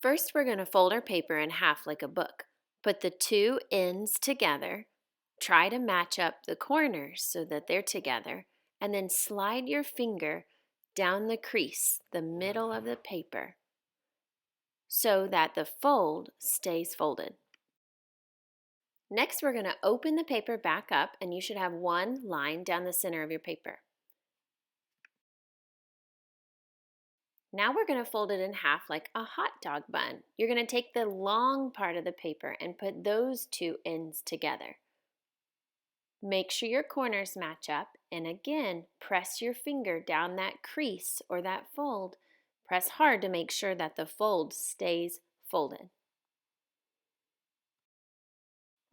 First, we're going to fold our paper in half like a book. Put the two ends together. Try to match up the corners so that they're together, and then slide your finger down the crease, the middle of the paper, so that the fold stays folded. Next, we're going to open the paper back up, and you should have one line down the center of your paper. Now we're going to fold it in half like a hot dog bun. You're going to take the long part of the paper and put those two ends together. Make sure your corners match up, and again, press your finger down that crease or that fold. Press hard to make sure that the fold stays folded.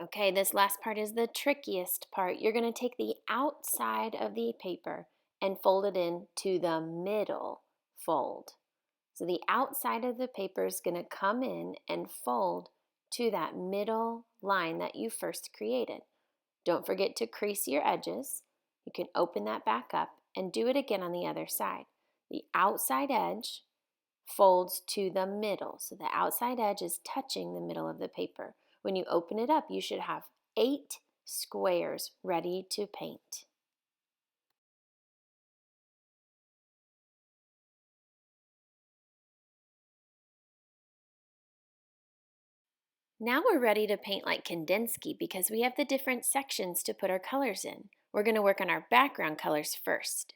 Okay, this last part is the trickiest part. You're going to take the outside of the paper and fold it into the middle fold. So the outside of the paper is going to come in and fold to that middle line that you first created. Don't forget to crease your edges. You can open that back up and do it again on the other side. The outside edge folds to the middle. So the outside edge is touching the middle of the paper. When you open it up, you should have 8 squares ready to paint. Now we're ready to paint like Kandinsky because we have the different sections to put our colors in. We're going to work on our background colors first.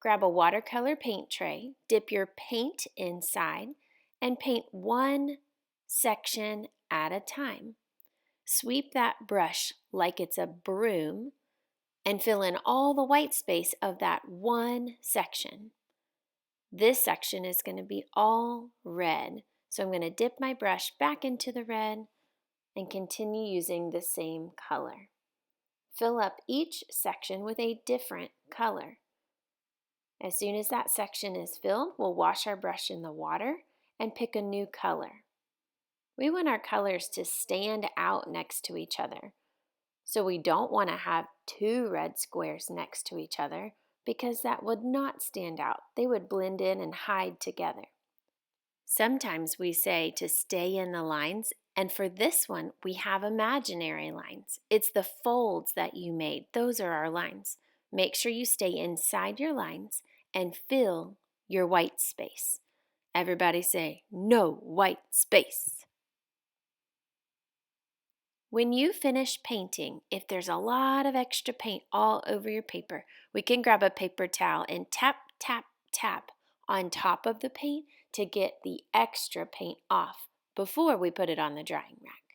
Grab a watercolor paint tray, dip your paint inside, and paint one section at a time. Sweep that brush like it's a broom and fill in all the white space of that one section. This section is going to be all red. So I'm going to dip my brush back into the red and continue using the same color. Fill up each section with a different color. As soon as that section is filled, we'll wash our brush in the water and pick a new color. We want our colors to stand out next to each other. So we don't want to have 2 red squares next to each other because that would not stand out. They would blend in and hide together. Sometimes we say to stay in the lines, and for this one, we have imaginary lines. It's the folds that you made. Those are our lines. Make sure you stay inside your lines and fill your white space. Everybody say, no white space. When you finish painting, if there's a lot of extra paint all over your paper, we can grab a paper towel and tap, tap, tap on top of the paint to get the extra paint off before we put it on the drying rack.